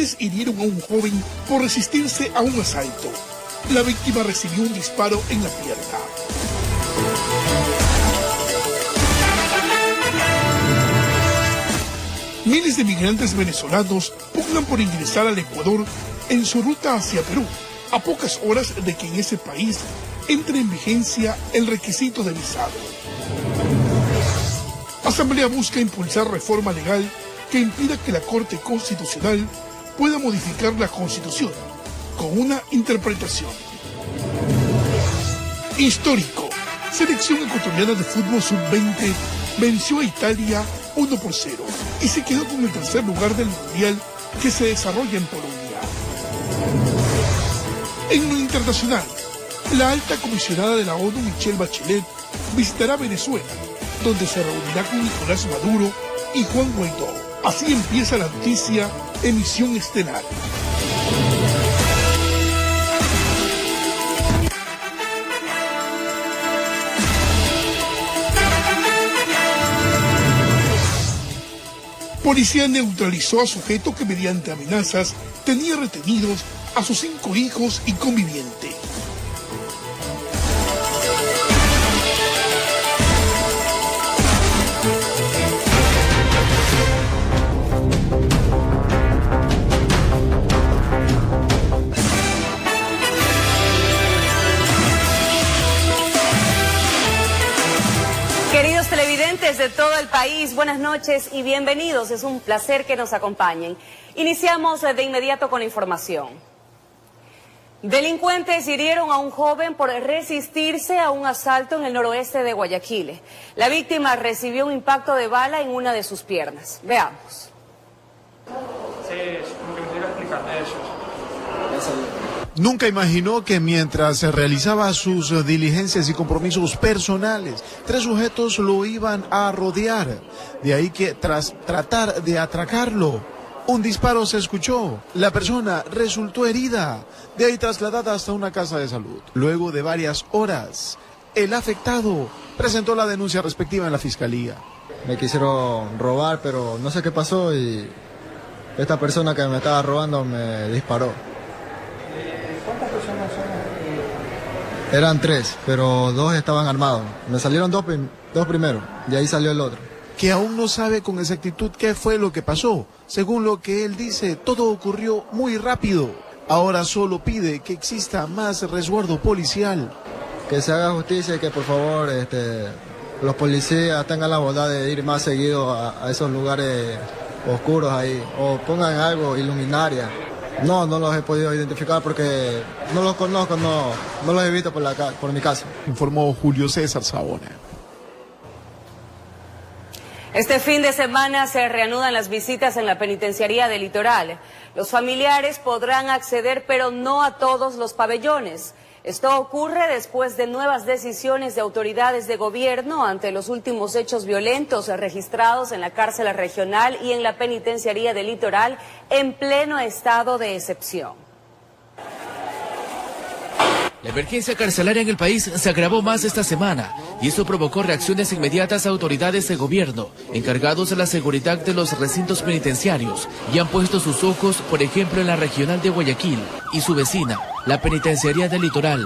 delincuentes hirieron a un joven por resistirse a un asalto. La víctima recibió un disparo en la pierna. Miles de migrantes venezolanos pugnan por ingresar al Ecuador en su ruta hacia Perú, a pocas horas de que en ese país entre en vigencia el requisito de visado. Asamblea busca impulsar reforma legal que impida que la Corte Constitucional pueda modificar la Constitución con una interpretación. Histórico. Selección ecuatoriana de fútbol sub-20 venció a Italia 1-0 y se quedó con el tercer lugar del Mundial que se desarrolla en Polonia. En lo internacional, la alta comisionada de la ONU, Michelle Bachelet, visitará Venezuela, donde se reunirá con Nicolás Maduro y Juan Guaidó. Así empieza la noticia Emisión Estelar. Policía neutralizó a sujeto que mediante amenazas tenía retenidos a sus 5 hijos y conviviente. Queridos televidentes de todo el país, buenas noches y bienvenidos. Es un placer que nos acompañen. Iniciamos de inmediato con la información. Delincuentes hirieron a un joven por resistirse a un asalto en el noroeste de Guayaquil. La víctima recibió un impacto de bala en una de sus piernas. Veamos. Nunca imaginó que mientras realizaba sus diligencias y compromisos personales, 3 sujetos lo iban a rodear. De ahí que tras tratar de atracarlo, un disparo se escuchó. La persona resultó herida, de ahí trasladada hasta una casa de salud. Luego de varias horas, el afectado presentó la denuncia respectiva en la fiscalía. Me quisieron robar, pero no sé qué pasó y esta persona que me estaba robando me disparó. ¿Cuántas personas son? Eran 3, pero 2 estaban armados. Me salieron 2 primero, y ahí salió el otro. Que aún no sabe con exactitud qué fue lo que pasó. Según lo que él dice, todo ocurrió muy rápido. Ahora solo pide que exista más resguardo policial. Que se haga justicia y que por favor los policías tengan la bondad de ir más seguido a esos lugares oscuros ahí. O pongan algo, iluminaria. No los he podido identificar porque no los conozco, no los he visto por mi casa. Informó Julio César Sabona. Este fin de semana se reanudan las visitas en la penitenciaría del Litoral. Los familiares podrán acceder, pero no a todos los pabellones. Esto ocurre después de nuevas decisiones de autoridades de gobierno ante los últimos hechos violentos registrados en la cárcel regional y en la penitenciaría del Litoral en pleno estado de excepción. La emergencia carcelaria en el país se agravó más esta semana y eso provocó reacciones inmediatas a autoridades de gobierno encargados de la seguridad de los recintos penitenciarios y han puesto sus ojos, por ejemplo, en la regional de Guayaquil y su vecina, la penitenciaría del Litoral.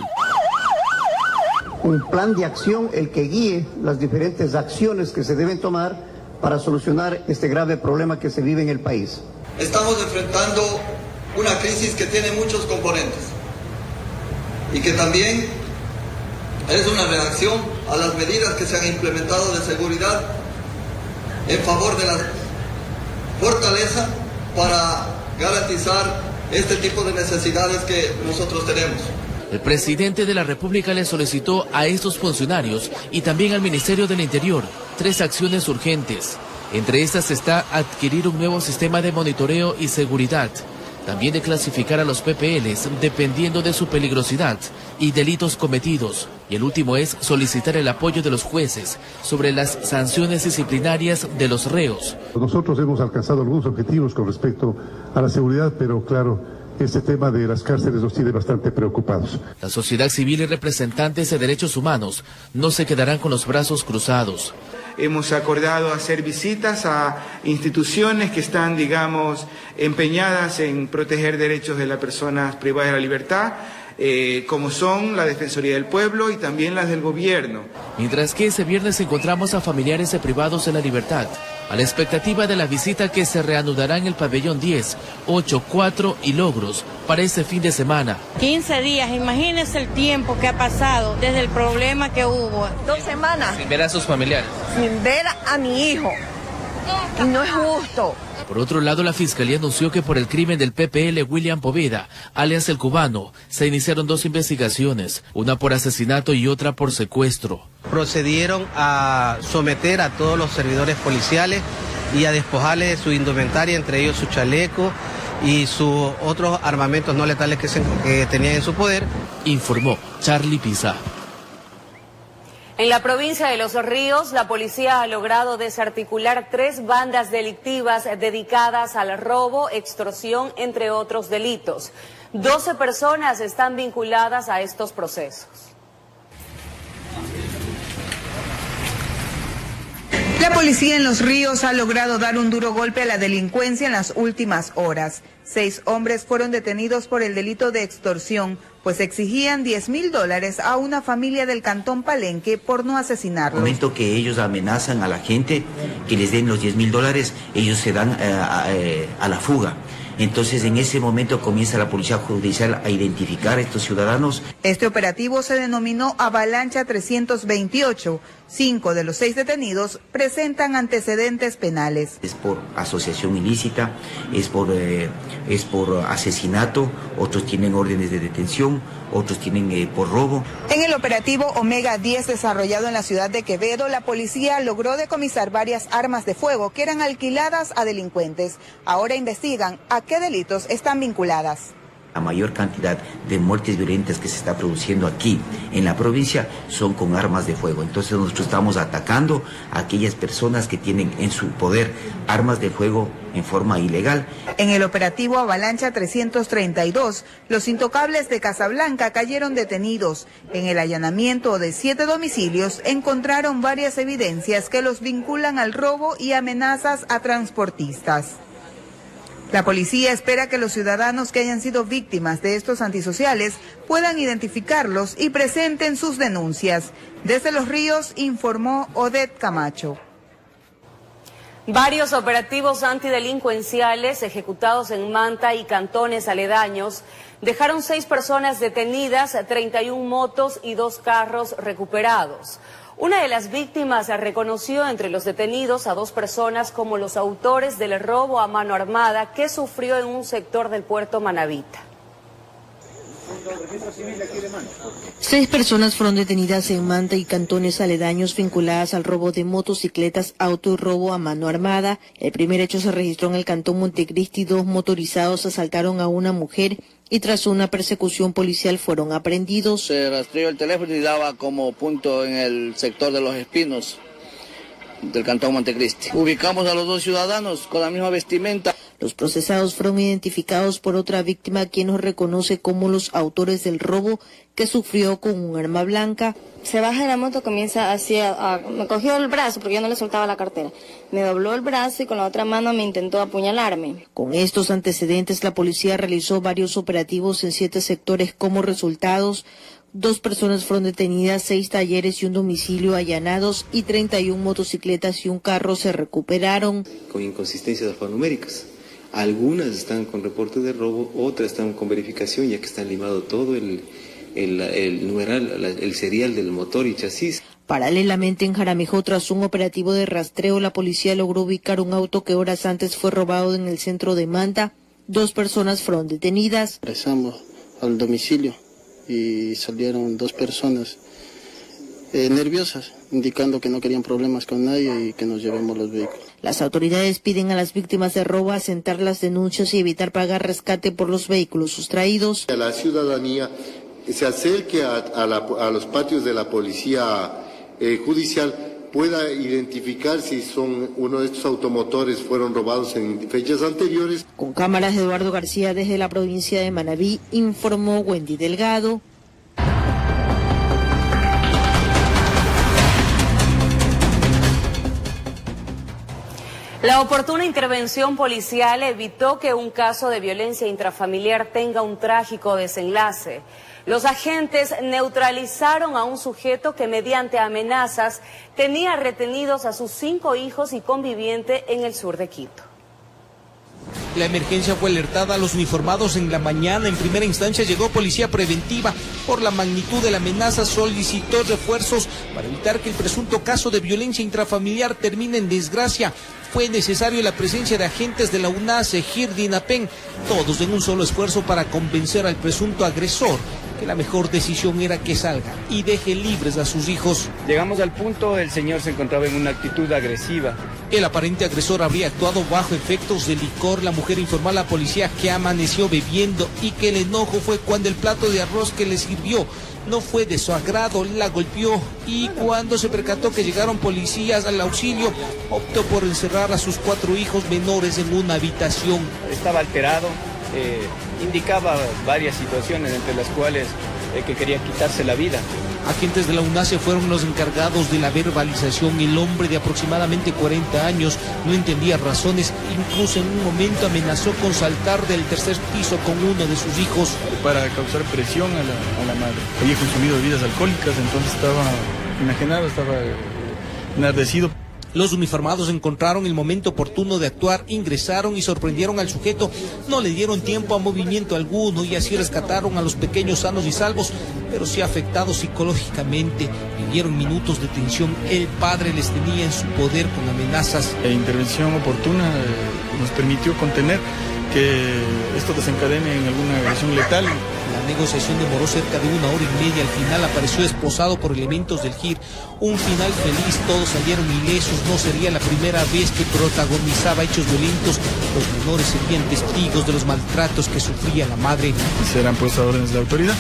Un plan de acción el que guíe las diferentes acciones que se deben tomar para solucionar este grave problema que se vive en el país. Estamos enfrentando una crisis que tiene muchos componentes y que también es una reacción a las medidas que se han implementado de seguridad en favor de la fortaleza para garantizar este tipo de necesidades que nosotros tenemos. El presidente de la República le solicitó a estos funcionarios y también al Ministerio del Interior 3 acciones urgentes. Entre estas está adquirir un nuevo sistema de monitoreo y seguridad, también de clasificar a los PPLs dependiendo de su peligrosidad y delitos cometidos. Y el último es solicitar el apoyo de los jueces sobre las sanciones disciplinarias de los reos. Nosotros hemos alcanzado algunos objetivos con respecto a la seguridad, pero claro, este tema de las cárceles nos tiene bastante preocupados. La sociedad civil y representantes de derechos humanos no se quedarán con los brazos cruzados. hemos acordado hacer visitas a instituciones que están, digamos, empeñadas en proteger derechos de las personas privadas de la libertad, como son la Defensoría del Pueblo y también las del gobierno. Mientras que ese viernes encontramos a familiares de privados de la libertad, a la expectativa de la visita que se reanudará en el pabellón 10, 8, 4 y Logros para este fin de semana. 15 días, imagínense el tiempo que ha pasado desde el problema que hubo. 2 semanas. Sin ver a sus familiares. Sin ver a mi hijo. Y no es justo. Por otro lado, la Fiscalía anunció que por el crimen del PPL William Poveda, alias El Cubano, se iniciaron 2 investigaciones, una por asesinato y otra por secuestro. Procedieron a someter a todos los servidores policiales y a despojarles de su indumentaria, entre ellos su chaleco y sus otros armamentos no letales que tenían en su poder. Informó Charlie Pisa. En la provincia de Los Ríos, la policía ha logrado desarticular 3 bandas delictivas dedicadas al robo, extorsión, entre otros delitos. 12 personas están vinculadas a estos procesos. La policía en Los Ríos ha logrado dar un duro golpe a la delincuencia en las últimas horas. 6 hombres fueron detenidos por el delito de extorsión, pues exigían $10.000 a una familia del cantón Palenque por no asesinarlos. En el momento que ellos amenazan a la gente que les den los $10.000, ellos se dan a la fuga. Entonces, en ese momento comienza la Policía Judicial a identificar a estos ciudadanos. Este operativo se denominó Avalancha 328. 5 de los 6 detenidos presentan antecedentes penales. Es por asociación ilícita, es por asesinato, otros tienen órdenes de detención, otros tienen por robo. En el operativo Omega 10 desarrollado en la ciudad de Quevedo, la policía logró decomisar varias armas de fuego que eran alquiladas a delincuentes. Ahora investigan a qué delitos están vinculadas. La mayor cantidad de muertes violentas que se está produciendo aquí en la provincia son con armas de fuego. Entonces nosotros estamos atacando a aquellas personas que tienen en su poder armas de fuego en forma ilegal. En el operativo Avalancha 332, los intocables de Casablanca cayeron detenidos. En el allanamiento de 7 domicilios encontraron varias evidencias que los vinculan al robo y amenazas a transportistas. La policía espera que los ciudadanos que hayan sido víctimas de estos antisociales puedan identificarlos y presenten sus denuncias. Desde Los Ríos informó Odette Camacho. Varios operativos antidelincuenciales ejecutados en Manta y cantones aledaños dejaron 6 personas detenidas, 31 motos y 2 carros recuperados. Una de las víctimas reconoció entre los detenidos a 2 personas como los autores del robo a mano armada que sufrió en un sector del puerto Manabita. 6 personas fueron detenidas en Manta y cantones aledaños vinculadas al robo de motocicletas, auto y robo a mano armada. El primer hecho se registró en el cantón Montecristi. 2 motorizados asaltaron a una mujer y tras una persecución policial fueron aprehendidos. Se rastreó el teléfono y daba como punto en el sector de Los Espinos del cantón Montecristi. Ubicamos a los 2 ciudadanos con la misma vestimenta. Los procesados fueron identificados por otra víctima, quien los reconoce como los autores del robo que sufrió con un arma blanca. Se baja de la moto, comienza me cogió el brazo porque yo no le soltaba la cartera. Me dobló el brazo y con la otra mano me intentó apuñalarme. Con estos antecedentes, la policía realizó varios operativos en 7 sectores. Como resultados, 2 personas fueron detenidas, 6 talleres y un domicilio allanados y 31 motocicletas y un carro se recuperaron. Con inconsistencias alfanuméricas. Algunas están con reporte de robo, otras están con verificación ya que están limado todo el numeral, el serial del motor y chasis. Paralelamente en Jaramillo, tras un operativo de rastreo, la policía logró ubicar un auto que horas antes fue robado en el centro de Manta. 2 personas fueron detenidas. Regresamos al domicilio y salieron 2 personas nerviosas, indicando que no querían problemas con nadie y que nos llevemos los vehículos. Las autoridades piden a las víctimas de robo asentar las denuncias y evitar pagar rescate por los vehículos sustraídos. La ciudadanía se acerque a los patios de la policía judicial, pueda identificar si son uno de estos automotores fueron robados en fechas anteriores. Con cámaras de Eduardo García desde la provincia de Manabí, informó Wendy Delgado. La oportuna intervención policial evitó que un caso de violencia intrafamiliar tenga un trágico desenlace. Los agentes neutralizaron a un sujeto que mediante amenazas tenía retenidos a sus 5 hijos y conviviente en el sur de Quito. La emergencia fue alertada a los uniformados en la mañana. En primera instancia llegó policía preventiva. Por la magnitud de la amenaza solicitó refuerzos para evitar que el presunto caso de violencia intrafamiliar termine en desgracia. Fue necesario la presencia de agentes de la UNACE, GIR, DINAPEN, todos en un solo esfuerzo para convencer al presunto agresor que la mejor decisión era que salga y deje libres a sus hijos. Llegamos al punto, el señor se encontraba en una actitud agresiva. El aparente agresor habría actuado bajo efectos de licor. La mujer informó a la policía que amaneció bebiendo y que el enojo fue cuando el plato de arroz que le sirvió no fue de su agrado, la golpeó y cuando se percató que llegaron policías al auxilio, optó por encerrar a sus 4 hijos menores en una habitación. Estaba alterado, indicaba varias situaciones entre las cuales que quería quitarse la vida. Agentes de la UNACE fueron los encargados de la verbalización. El hombre de aproximadamente 40 años no entendía razones, incluso en un momento amenazó con saltar del 3er piso con uno de sus hijos. Para causar presión a la madre. Había consumido bebidas alcohólicas, entonces estaba enajenado, estaba enardecido. Los uniformados encontraron el momento oportuno de actuar, ingresaron y sorprendieron al sujeto. No le dieron tiempo a movimiento alguno y así rescataron a los pequeños sanos y salvos, pero sí afectados psicológicamente. Vivieron minutos de tensión. El padre les tenía en su poder con amenazas. La intervención oportuna nos permitió contener que esto desencadene en alguna agresión letal. La negociación demoró cerca de 1 hora y media. Al final apareció esposado por elementos del GIR. Un final feliz, todos salieron ilesos. No sería la primera vez que protagonizaba hechos violentos. Los menores serían testigos de los maltratos que sufría la madre. Serán puestas órdenes de autoridad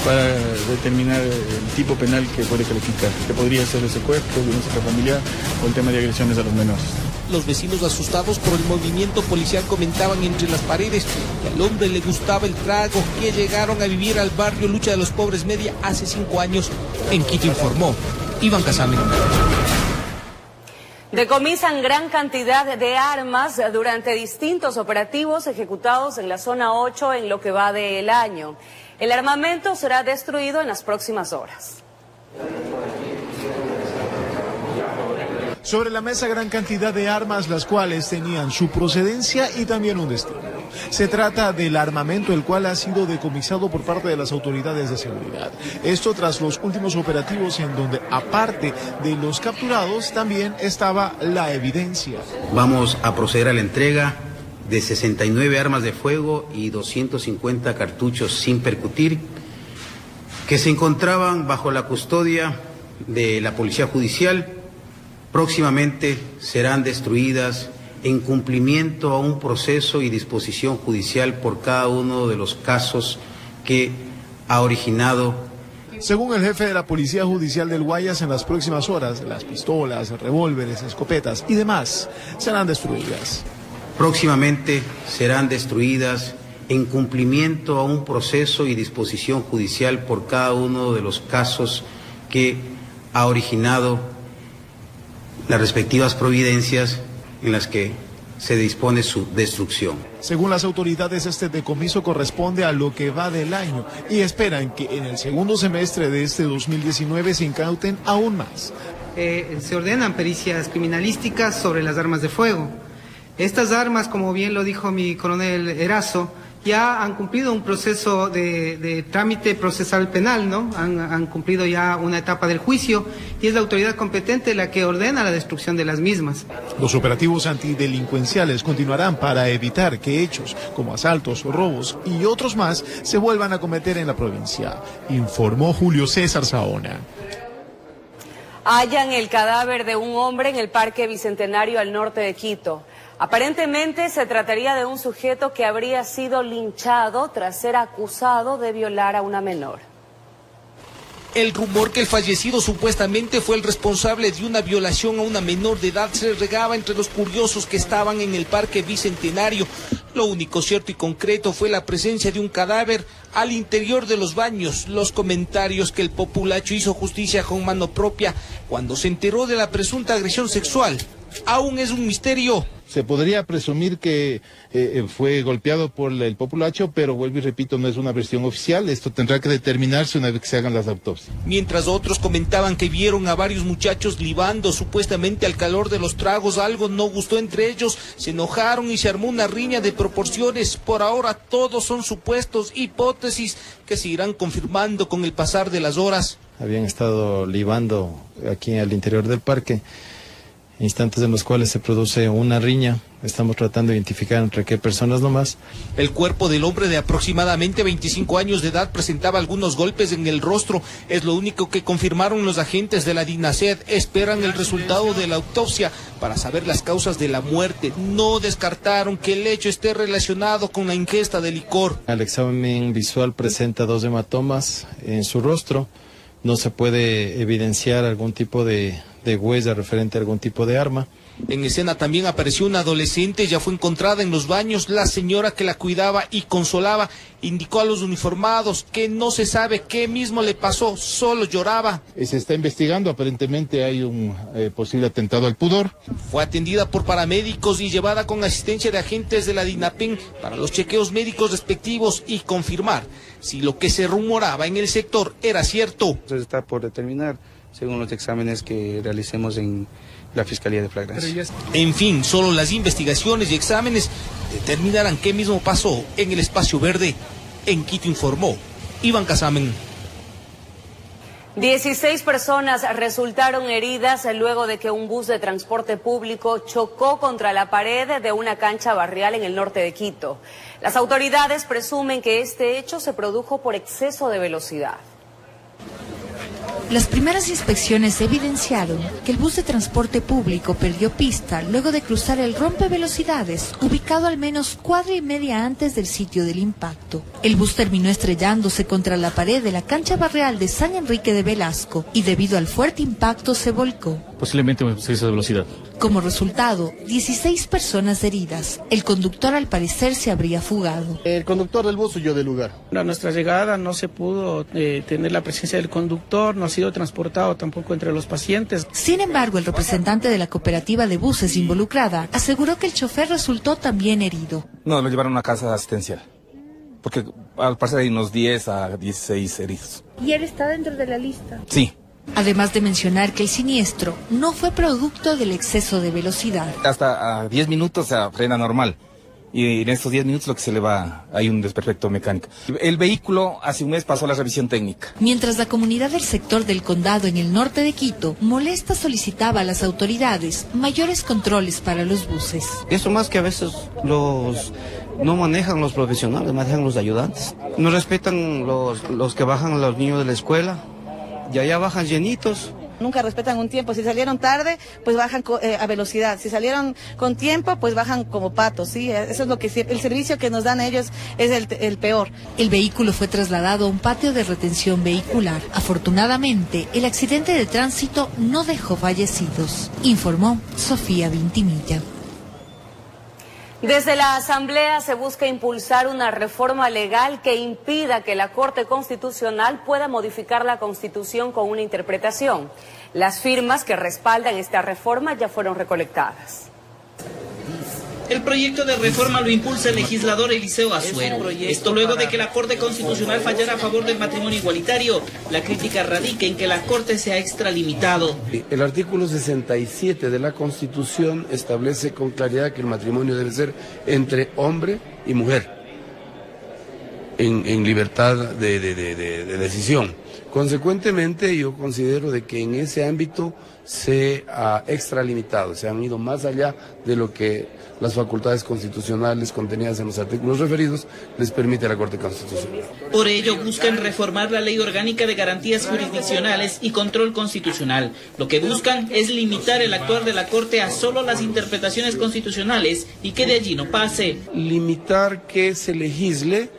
para determinar el tipo penal que puede calificar, que podría ser el secuestro, violencia familiar o el tema de agresiones a los menores. Los vecinos, asustados por el movimiento policial, comentaban entre las paredes que al hombre le gustaba el trago, que llegaron a vivir al barrio Lucha de los Pobres Media hace 5 años. En Quito informó Iván Casame. Decomisan gran cantidad de armas durante distintos operativos ejecutados en la zona 8 en lo que va del año. El armamento será destruido en las próximas horas. Sobre la mesa gran cantidad de armas, las cuales tenían su procedencia y también un destino. Se trata del armamento, el cual ha sido decomisado por parte de las autoridades de seguridad. Esto tras los últimos operativos en donde, aparte de los capturados, también estaba la evidencia. Vamos a proceder a la entrega de 69 armas de fuego y 250 cartuchos sin percutir, que se encontraban bajo la custodia de la Policía Judicial. Próximamente serán destruidas en cumplimiento a un proceso y disposición judicial por cada uno de los casos que ha originado. Según el jefe de la Policía Judicial del Guayas, en las próximas horas, las pistolas, revólveres, escopetas y demás serán destruidas. Próximamente serán destruidas en cumplimiento a un proceso y disposición judicial por cada uno de los casos que ha originado las respectivas providencias en las que se dispone su destrucción. Según las autoridades, este decomiso corresponde a lo que va del año y esperan que en el segundo semestre de este 2019 se incauten aún más. Se ordenan pericias criminalísticas sobre las armas de fuego. Estas armas, como bien lo dijo mi coronel Erazo, ya han cumplido un proceso de trámite procesal penal, ¿no? Han cumplido ya una etapa del juicio y es la autoridad competente la que ordena la destrucción de las mismas. Los operativos antidelincuenciales continuarán para evitar que hechos como asaltos, robos y otros más se vuelvan a cometer en la provincia, informó Julio César Saona. Hallan el cadáver de un hombre en el Parque Bicentenario al norte de Quito. Aparentemente se trataría de un sujeto que habría sido linchado tras ser acusado de violar a una menor. El rumor que el fallecido supuestamente fue el responsable de una violación a una menor de edad se regaba entre los curiosos que estaban en el Parque Bicentenario. Lo único cierto y concreto fue la presencia de un cadáver al interior de los baños. Los comentarios que el populacho hizo justicia con mano propia cuando se enteró de la presunta agresión sexual aún es un misterio. Se podría presumir que fue golpeado por el populacho, pero vuelvo y repito, no es una versión oficial. Esto tendrá que determinarse una vez que se hagan las autopsias. Mientras otros comentaban que vieron a varios muchachos libando supuestamente al calor de los tragos, algo no gustó entre ellos, se enojaron y se armó una riña de proporciones. Por ahora todos son supuestos, hipótesis que se irán confirmando con el pasar de las horas. Habían estado libando aquí al interior del parque, instantes en los cuales se produce una riña. Estamos tratando de identificar entre qué personas nomás. El cuerpo del hombre de aproximadamente 25 años de edad presentaba algunos golpes en el rostro. Es lo único que confirmaron los agentes de la DINASED. Esperan el resultado de la autopsia para saber las causas de la muerte. No descartaron que el hecho esté relacionado con la ingesta de licor. El examen visual presenta 2 hematomas en su rostro. No se puede evidenciar algún tipo de huella referente a algún tipo de arma. En escena también apareció una adolescente, ya fue encontrada en los baños. La señora que la cuidaba y consolaba indicó a los uniformados que no se sabe qué mismo le pasó, solo lloraba. Se está investigando, aparentemente hay un posible atentado al pudor. Fue atendida por paramédicos y llevada con asistencia de agentes de la DINAPEN para los chequeos médicos respectivos y confirmar si lo que se rumoraba en el sector era cierto. Está por determinar según los exámenes que realicemos en la Fiscalía de Flagrancia. En fin, solo las investigaciones y exámenes determinarán qué mismo pasó en el espacio verde. En Quito informó Iván Casamen. 16 personas resultaron heridas luego de que un bus de transporte público chocó contra la pared de una cancha barrial en el norte de Quito. Las autoridades presumen que este hecho se produjo por exceso de velocidad. Las primeras inspecciones evidenciaron que el bus de transporte público perdió pista luego de cruzar el rompevelocidades, ubicado al menos cuadra y media antes del sitio del impacto. El bus terminó estrellándose contra la pared de la cancha barrial de San Enrique de Velasco y debido al fuerte impacto se volcó. Posiblemente un exceso de velocidad. Como resultado, 16 personas heridas. El conductor al parecer se habría fugado. El conductor del bus huyó del lugar. A nuestra llegada no se pudo tener la presencia del conductor, no ha sido transportado tampoco entre los pacientes. Sin embargo, el representante de la cooperativa de buses involucrada aseguró que el chofer resultó también herido. No, lo llevaron a una casa asistencial, porque al parecer hay unos 10 a 16 heridos. ¿Y él está dentro de la lista? Sí. Además de mencionar que el siniestro no fue producto del exceso de velocidad. Hasta a 10 minutos se frena normal. Y en estos 10 minutos lo que se le va, hay un desperfecto mecánico. El vehículo hace un mes pasó la revisión técnica. Mientras la comunidad del sector del condado en el norte de Quito molesta solicitaba a las autoridades mayores controles para los buses. Eso más que a veces no manejan los profesionales, manejan los ayudantes. No respetan los que bajan los niños de la escuela. Y allá bajan llenitos. Nunca respetan un tiempo. Si salieron tarde, pues bajan a velocidad. Si salieron con tiempo, pues bajan como patos, ¿sí? Eso es lo que el servicio que nos dan ellos es el peor. El vehículo fue trasladado a un patio de retención vehicular. Afortunadamente, el accidente de tránsito no dejó fallecidos, informó Sofía Vintimilla. Desde la Asamblea se busca impulsar una reforma legal que impida que la Corte Constitucional pueda modificar la Constitución con una interpretación. Las firmas que respaldan esta reforma ya fueron recolectadas. El proyecto de reforma lo impulsa el legislador Eliseo Azuero. Esto luego de que la Corte Constitucional fallara a favor del matrimonio igualitario. La crítica radica en que la Corte se ha extralimitado. El artículo 67 de la Constitución establece con claridad que el matrimonio debe ser entre hombre y mujer, en libertad de decisión. Consecuentemente, yo considero de que en ese ámbito se ha extralimitado, se han ido más allá de lo que las facultades constitucionales contenidas en los artículos referidos les permite a la Corte Constitucional. Por ello buscan reformar la Ley Orgánica de Garantías Jurisdiccionales y Control Constitucional. Lo que buscan es limitar el actuar de la Corte a solo las interpretaciones constitucionales y que de allí no pase. Limitar que se legisle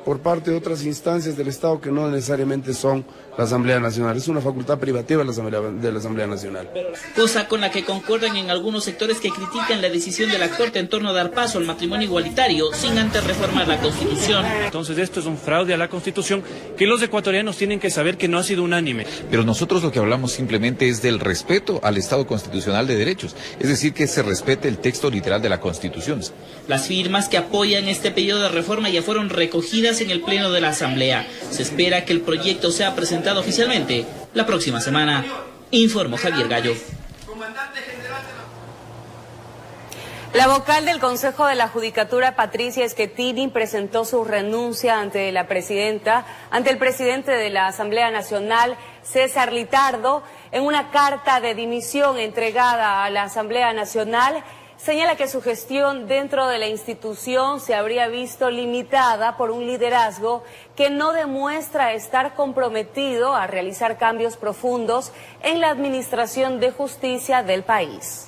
por parte de otras instancias del Estado que no necesariamente son la Asamblea Nacional. Es una facultad privativa de la Asamblea Nacional. Cosa con la que concuerdan en algunos sectores que critican la decisión de la Corte en torno a dar paso al matrimonio igualitario sin antes reformar la Constitución. Entonces esto es un fraude a la Constitución que los ecuatorianos tienen que saber que no ha sido unánime. Pero nosotros lo que hablamos simplemente es del respeto al Estado constitucional de derechos, es decir, que se respete el texto literal de la Constitución. Las firmas que apoyan este pedido de reforma ya fueron recogidas en el Pleno de la Asamblea. Se espera que el proyecto sea presentado oficialmente la próxima semana, informó Javier Gallo. La vocal del Consejo de la Judicatura, Patricia Schettini, presentó su renuncia ante el presidente de la Asamblea Nacional, César Litardo, en una carta de dimisión entregada a la Asamblea Nacional. Señala que su gestión dentro de la institución se habría visto limitada por un liderazgo que no demuestra estar comprometido a realizar cambios profundos en la administración de justicia del país.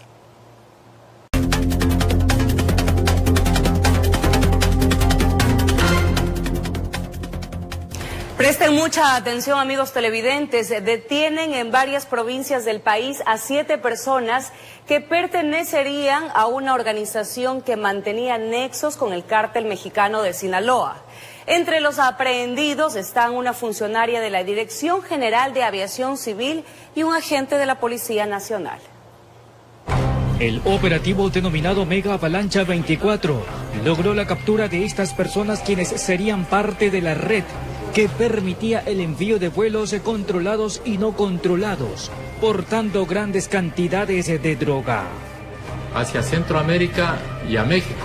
Presten mucha atención, amigos televidentes. Detienen en varias provincias del país a 7 personas que pertenecerían a una organización que mantenía nexos con el cártel mexicano de Sinaloa. Entre los aprehendidos están una funcionaria de la Dirección General de Aviación Civil y un agente de la Policía Nacional. El operativo denominado Mega Avalancha 24 logró la captura de estas personas, quienes serían parte de la red que permitía el envío de vuelos controlados y no controlados, portando grandes cantidades de droga hacia Centroamérica y a México,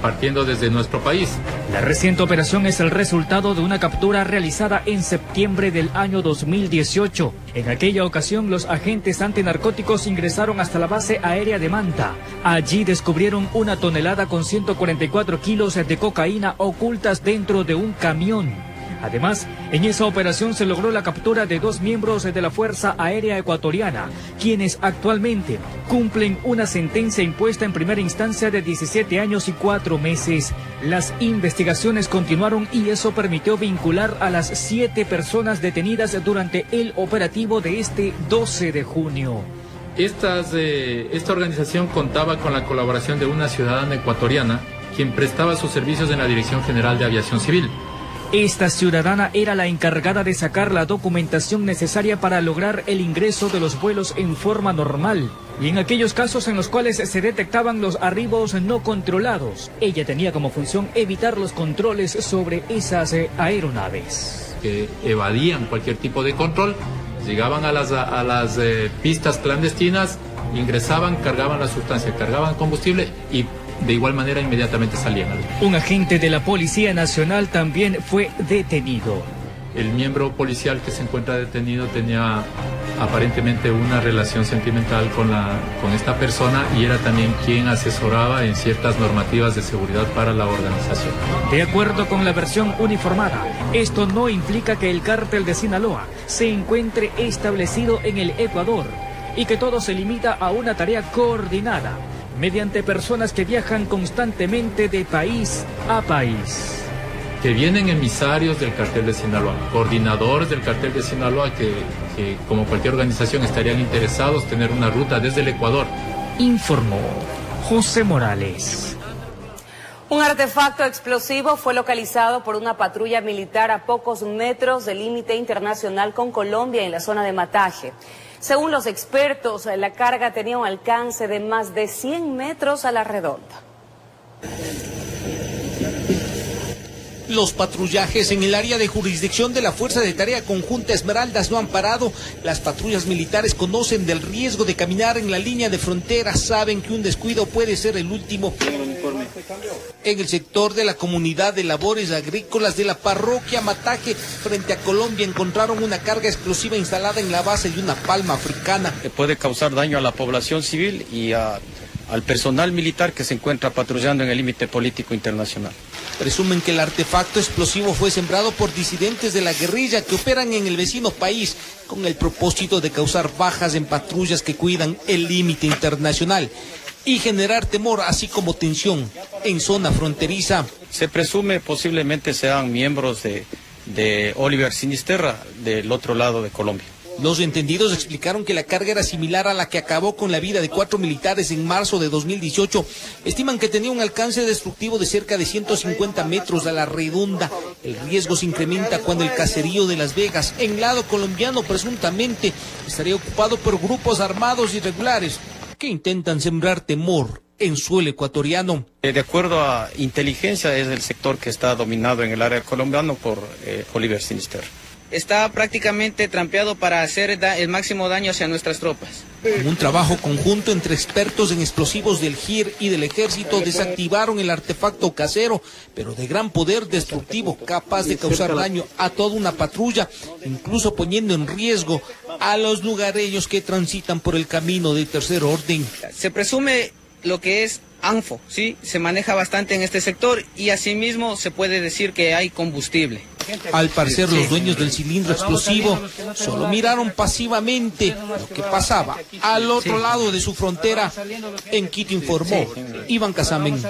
partiendo desde nuestro país. La reciente operación es el resultado de una captura realizada en septiembre del año 2018. En aquella ocasión, los agentes antinarcóticos ingresaron hasta la base aérea de Manta. Allí descubrieron 1 tonelada con 144 kilos de cocaína ocultas dentro de un camión. Además, en esa operación se logró la captura de 2 miembros de la Fuerza Aérea Ecuatoriana, quienes actualmente cumplen una sentencia impuesta en primera instancia de 17 años y 4 meses. Las investigaciones continuaron y eso permitió vincular a las 7 personas detenidas durante el operativo de este 12 de junio. Esta organización contaba con la colaboración de una ciudadana ecuatoriana, quien prestaba sus servicios en la Dirección General de Aviación Civil. Esta ciudadana era la encargada de sacar la documentación necesaria para lograr el ingreso de los vuelos en forma normal. Y en aquellos casos en los cuales se detectaban los arribos no controlados, ella tenía como función evitar los controles sobre esas aeronaves. Que evadían cualquier tipo de control, llegaban a las pistas clandestinas, ingresaban, cargaban la sustancia, cargaban combustible y de igual manera inmediatamente salían. Un agente de la Policía Nacional también fue detenido. El miembro policial que se encuentra detenido tenía aparentemente una relación sentimental con esta persona y era también quien asesoraba en ciertas normativas de seguridad para la organización. De acuerdo con la versión uniformada, esto no implica que el cártel de Sinaloa se encuentre establecido en el Ecuador y que todo se limita a una tarea coordinada mediante personas que viajan constantemente de país a país. Que vienen emisarios del cartel de Sinaloa, coordinadores del cartel de Sinaloa que como cualquier organización estarían interesados en tener una ruta desde el Ecuador. Informó José Morales. Un artefacto explosivo fue localizado por una patrulla militar a pocos metros del límite internacional con Colombia en la zona de Mataje. Según los expertos, la carga tenía un alcance de más de 100 metros a la redonda. Los patrullajes en el área de jurisdicción de la Fuerza de Tarea Conjunta Esmeraldas no han parado. Las patrullas militares conocen del riesgo de caminar en la línea de frontera, saben que un descuido puede ser el último. En el sector de la Comunidad de Labores Agrícolas de la Parroquia Mataje, frente a Colombia, encontraron una carga explosiva instalada en la base de una palma africana. Que puede causar daño a la población civil y al personal militar que se encuentra patrullando en el límite político internacional. Presumen que el artefacto explosivo fue sembrado por disidentes de la guerrilla que operan en el vecino país con el propósito de causar bajas en patrullas que cuidan el límite internacional y generar temor, así como tensión en zona fronteriza. Se presume posiblemente sean miembros de de Oliver Sinisterra del otro lado de Colombia. Los entendidos explicaron que la carga era similar a la que acabó con la vida de 4 militares en marzo de 2018. Estiman que tenía un alcance destructivo de cerca de 150 metros a la redonda. El riesgo se incrementa cuando el caserío de Las Vegas, en lado colombiano, presuntamente estaría ocupado por grupos armados irregulares que intentan sembrar temor en suelo ecuatoriano. De acuerdo a inteligencia, es el sector que está dominado en el área colombiano por Oliver Sinisterra. Está prácticamente trampeado para hacer el máximo daño hacia nuestras tropas. Un trabajo conjunto entre expertos en explosivos del GIR y del Ejército desactivaron el artefacto casero, pero de gran poder destructivo, capaz de causar daño a toda una patrulla, incluso poniendo en riesgo a los lugareños que transitan por el camino de tercer orden. Se presume lo que es ANFO, ¿sí? Se maneja bastante en este sector y asimismo se puede decir que hay combustible. Al parecer los dueños del cilindro explosivo solo miraron pasivamente lo que pasaba al otro lado de su frontera. En Quito informó Iván Casamen.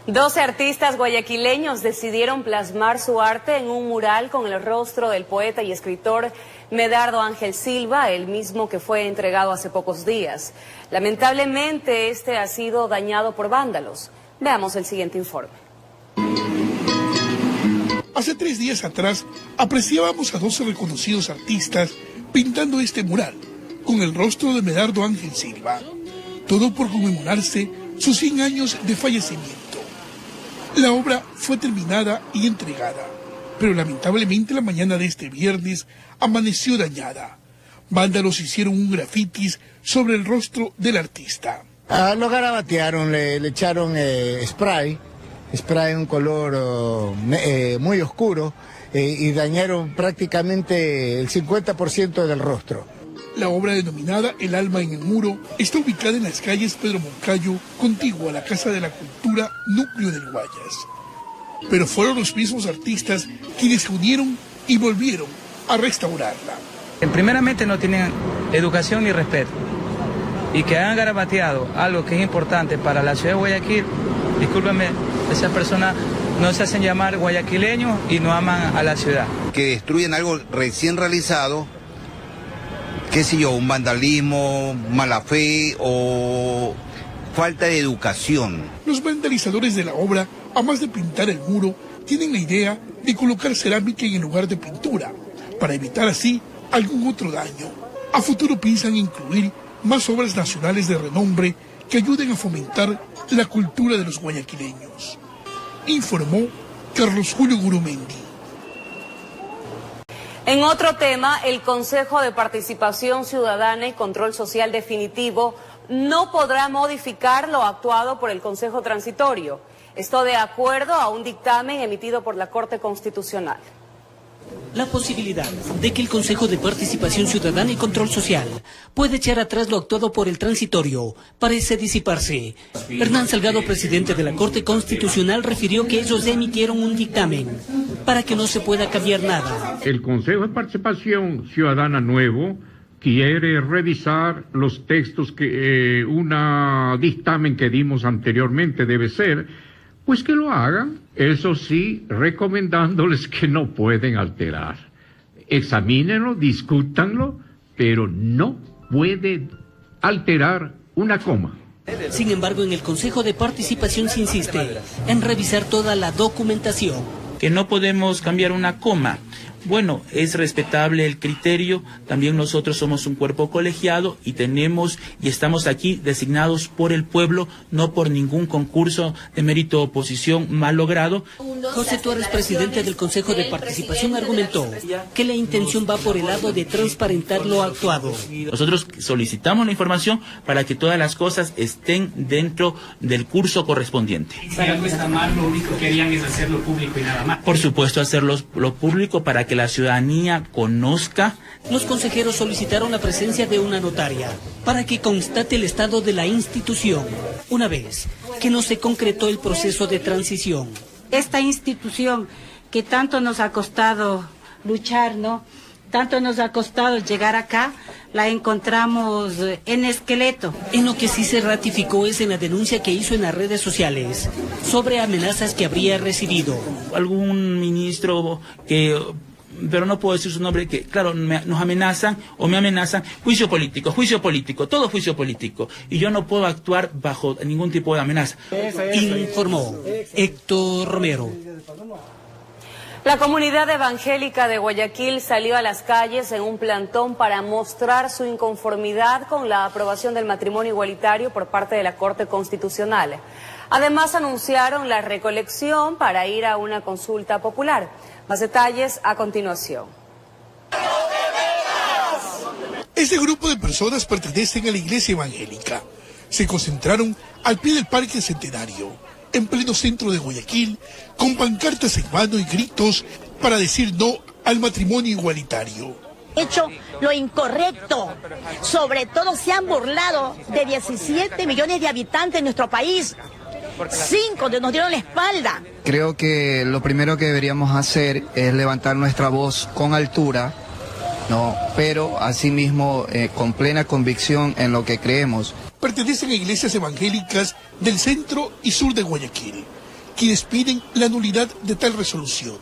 12 artistas guayaquileños decidieron plasmar su arte en un mural con el rostro del poeta y escritor Medardo Ángel Silva, el mismo que fue entregado hace pocos días. Lamentablemente, este ha sido dañado por vándalos. Veamos el siguiente informe. Hace 3 días atrás apreciábamos a 12 reconocidos artistas pintando este mural con el rostro de Medardo Ángel Silva. Todo por conmemorarse sus 100 años de fallecimiento. La obra fue terminada y entregada, pero lamentablemente la mañana de este viernes amaneció dañada. Vándalos hicieron un grafitis sobre el rostro del artista. Lo garabatearon, le echaron spray un color muy oscuro y dañaron prácticamente el 50% del rostro. La obra denominada El alma en el muro está ubicada en las calles Pedro Moncayo, contigua a la Casa de la Cultura, núcleo del Guayas. Pero fueron los mismos artistas quienes se unieron y volvieron a restaurarla. Primeramente no tienen educación ni respeto. Y que han garabateado algo que es importante para la ciudad de Guayaquil, discúlpeme, esas personas no se hacen llamar guayaquileños y no aman a la ciudad. Que destruyen algo recién realizado, qué sé yo, un vandalismo, mala fe o falta de educación. Los vandalizadores de la obra, además de pintar el muro, tienen la idea de colocar cerámica en el lugar de pintura, para evitar así algún otro daño. A futuro piensan incluir más obras nacionales de renombre que ayuden a fomentar la cultura de los guayaquileños. Informó Carlos Julio Gurumendi. En otro tema, el Consejo de Participación Ciudadana y Control Social Definitivo no podrá modificar lo actuado por el Consejo Transitorio. Esto de acuerdo a un dictamen emitido por la Corte Constitucional. La posibilidad de que el Consejo de Participación Ciudadana y Control Social pueda echar atrás lo actuado por el transitorio parece disiparse. Hernán Salgado, presidente de la Corte Constitucional, refirió que ellos emitieron un dictamen para que no se pueda cambiar nada. El Consejo de Participación Ciudadana nuevo quiere revisar los textos que un dictamen que dimos anteriormente debe ser. Pues que lo hagan, eso sí, recomendándoles que no pueden alterar. Examínenlo, discútanlo, pero no puede alterar una coma. Sin embargo, en el Consejo de Participación se insiste en revisar toda la documentación. Que no podemos cambiar una coma. Bueno, es respetable el criterio, también nosotros somos un cuerpo colegiado y estamos aquí designados por el pueblo, no por ningún concurso de mérito o oposición mal logrado. José Torres, presidente del Consejo de Participación, argumentó que la intención va por el lado de transparentar lo actuado. Nosotros solicitamos la información para que todas las cosas estén dentro del curso correspondiente. Para no está mal, lo único que harían es hacerlo público y nada más. Por supuesto, hacerlo público para que la ciudadanía conozca. Los consejeros solicitaron la presencia de una notaria para que constate el estado de la institución, una vez que no se concretó el proceso de transición. Esta institución que tanto nos ha costado luchar, ¿no?, Tanto nos ha costado llegar acá, la encontramos en esqueleto. En lo que sí se ratificó es en la denuncia que hizo en las redes sociales sobre amenazas que habría recibido. Algún ministro que, pero no puedo decir su nombre, que claro, nos amenazan o me amenazan, juicio político, todo juicio político. Y yo no puedo actuar bajo ningún tipo de amenaza. Informó Héctor Romero. La comunidad evangélica de Guayaquil salió a las calles en un plantón para mostrar su inconformidad con la aprobación del matrimonio igualitario por parte de la Corte Constitucional. Además, anunciaron la recolección para ir a una consulta popular. Más detalles a continuación. Este grupo de personas pertenecen a la iglesia evangélica. Se concentraron al pie del Parque Centenario, en pleno centro de Guayaquil, con pancartas en mano y gritos para decir no al matrimonio igualitario. Hecho lo incorrecto, sobre todo se han burlado de 17 millones de habitantes en nuestro país. 5 nos dieron la espalda. Creo que lo primero que deberíamos hacer es levantar nuestra voz con altura, ¿no? Pero asimismo con plena convicción en lo que creemos. Pertenecen a iglesias evangélicas del centro y sur de Guayaquil, quienes piden la nulidad de tal resolución.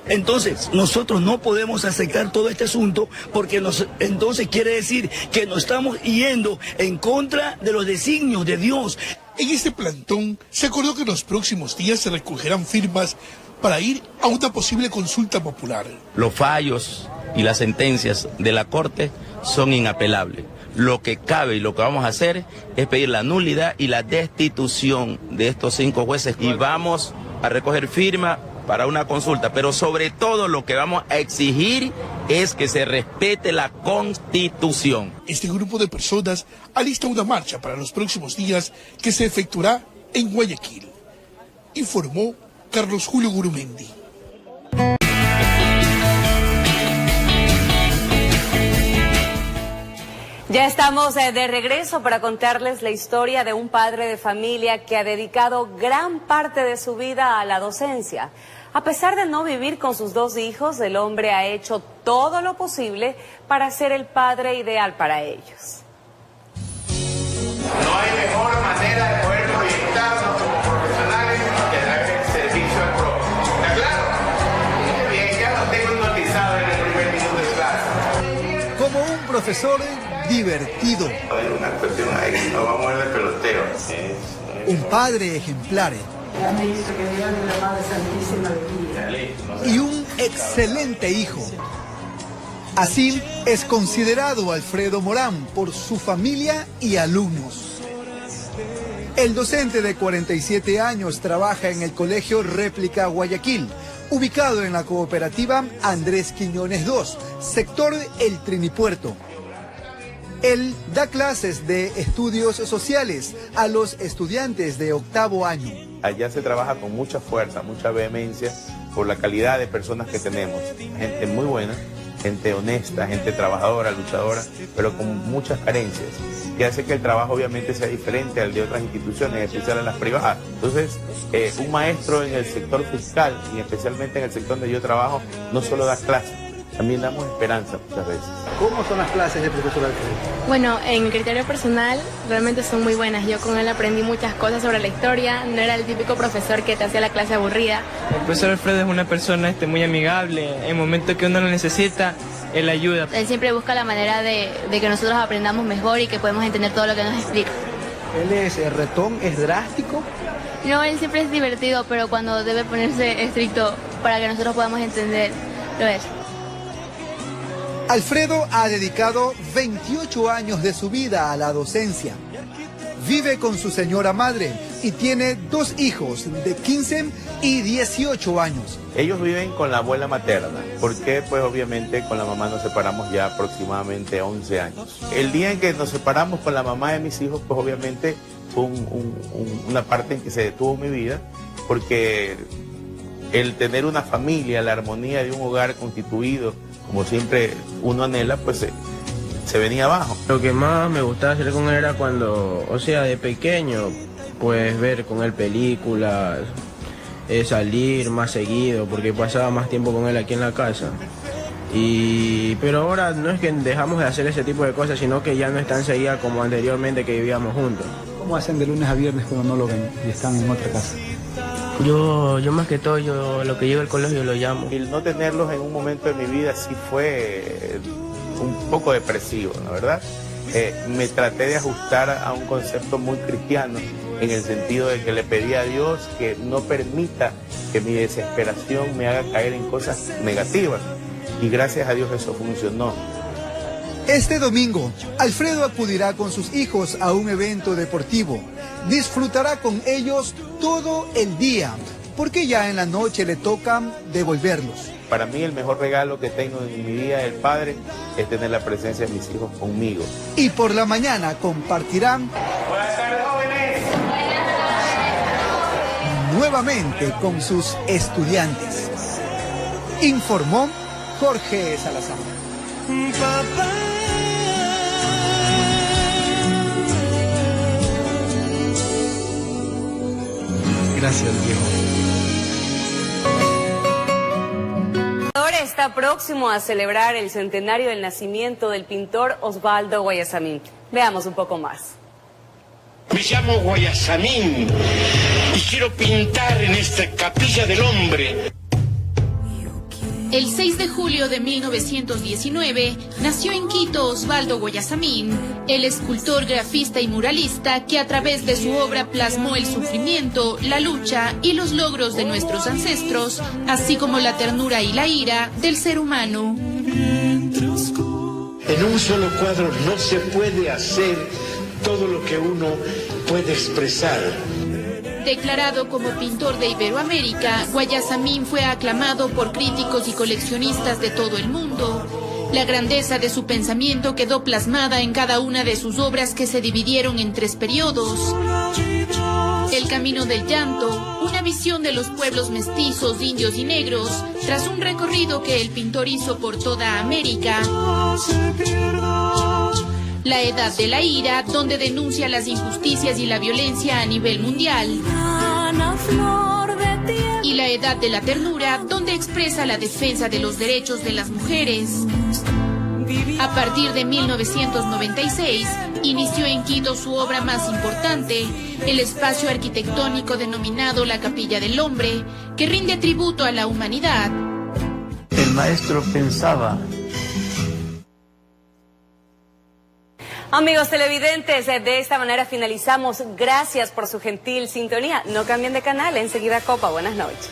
Entonces, nosotros no podemos aceptar todo este asunto porque entonces quiere decir que nos estamos yendo en contra de los designios de Dios. En este plantón se acordó que en los próximos días se recogerán firmas para ir a una posible consulta popular. Los fallos y las sentencias de la Corte son inapelables. Lo que cabe y lo que vamos a hacer es pedir la nulidad y la destitución de estos 5 jueces y vamos a recoger firma para una consulta, pero sobre todo lo que vamos a exigir es que se respete la Constitución. Este grupo de personas alista una marcha para los próximos días que se efectuará en Guayaquil, informó Carlos Julio Gurumendi. Ya estamos de regreso para contarles la historia de un padre de familia que ha dedicado gran parte de su vida a la docencia. A pesar de no vivir con sus 2 hijos, el hombre ha hecho todo lo posible para ser el padre ideal para ellos. No hay mejor manera de poder proyectarnos como profesionales que a través del servicio al prójimo. ¿Está claro? Bien, ya lo tengo hipnotizado en el primer minuto de clase. Como un profesor divertido. Hay una cuestión ahí, no vamos a ver de peloteo. Un padre ejemplar. Y un excelente hijo. Así es considerado Alfredo Morán por su familia y alumnos. El docente de 47 años trabaja en el Colegio Réplica Guayaquil, ubicado en la cooperativa Andrés Quiñones II, sector El Trinipuerto. Él da clases de estudios sociales a los estudiantes de 8º año. Allá se trabaja con mucha fuerza, mucha vehemencia por la calidad de personas que tenemos. Gente muy buena, gente honesta, gente trabajadora, luchadora, pero con muchas carencias, que hace que el trabajo obviamente sea diferente al de otras instituciones, en especial en las privadas. Entonces, un maestro en el sector fiscal y especialmente en el sector donde yo trabajo, no solo da clases, también damos esperanza muchas veces. ¿Cómo son las clases de profesor Alfredo? Bueno, en mi criterio personal realmente son muy buenas. Yo con él aprendí muchas cosas sobre la historia. No era el típico profesor que te hacía la clase aburrida. El profesor Alfredo es una persona muy amigable. En el momento que uno lo necesita, él ayuda. Él siempre busca la manera de que nosotros aprendamos mejor y que podamos entender todo lo que nos explica. ¿Él es retón, es drástico? No, él siempre es divertido, pero cuando debe ponerse estricto para que nosotros podamos entender, lo es. Alfredo ha dedicado 28 años de su vida a la docencia. Vive con su señora madre y tiene 2 hijos de 15 y 18 años. Ellos viven con la abuela materna, porque pues obviamente con la mamá nos separamos ya aproximadamente 11 años. El día en que nos separamos con la mamá de mis hijos, pues obviamente fue una parte en que se detuvo mi vida, porque el tener una familia, la armonía de un hogar constituido, como siempre uno anhela, pues se venía abajo. Lo que más me gustaba hacer con él era cuando, de pequeño, pues ver con él películas, salir más seguido, porque pasaba más tiempo con él aquí en la casa. Pero ahora no es que dejamos de hacer ese tipo de cosas, sino que ya no es tan seguida como anteriormente que vivíamos juntos. ¿Cómo hacen de lunes a viernes cuando no lo ven y están en otra casa? Yo más que todo, lo que llego al colegio lo llamo. El no tenerlos en un momento de mi vida sí fue un poco depresivo, la verdad. Me traté de ajustar a un concepto muy cristiano, en el sentido de que le pedí a Dios que no permita que mi desesperación me haga caer en cosas negativas. Y gracias a Dios eso funcionó. Este domingo, Alfredo acudirá con sus hijos a un evento deportivo. Disfrutará con ellos todo el día, porque ya en la noche le toca devolverlos. Para mí el mejor regalo que tengo en mi vida del padre es tener la presencia de mis hijos conmigo. Y por la mañana compartirán nuevamente con sus estudiantes. Informó Jorge Salazar. Gracias, viejo. Ahora está próximo a celebrar el centenario del nacimiento del pintor Osvaldo Guayasamín. Veamos un poco más. Me llamo Guayasamín y quiero pintar en esta capilla del hombre. El 6 de julio de 1919 nació en Quito Osvaldo Guayasamín, el escultor, grafista y muralista que a través de su obra plasmó el sufrimiento, la lucha y los logros de nuestros ancestros, así como la ternura y la ira del ser humano. En un solo cuadro no se puede hacer todo lo que uno puede expresar. Declarado como pintor de Iberoamérica, Guayasamín fue aclamado por críticos y coleccionistas de todo el mundo. La grandeza de su pensamiento quedó plasmada en cada una de sus obras que se dividieron en 3 periodos. El camino del llanto, una visión de los pueblos mestizos, indios y negros, tras un recorrido que el pintor hizo por toda América. La edad de la ira, donde denuncia las injusticias y la violencia a nivel mundial. Y la edad de la ternura, donde expresa la defensa de los derechos de las mujeres. A partir de 1996, inició en Quito su obra más importante, el espacio arquitectónico denominado la Capilla del Hombre, que rinde tributo a la humanidad. El maestro pensaba. Amigos televidentes, de esta manera finalizamos. Gracias por su gentil sintonía. No cambien de canal, enseguida Copa. Buenas noches.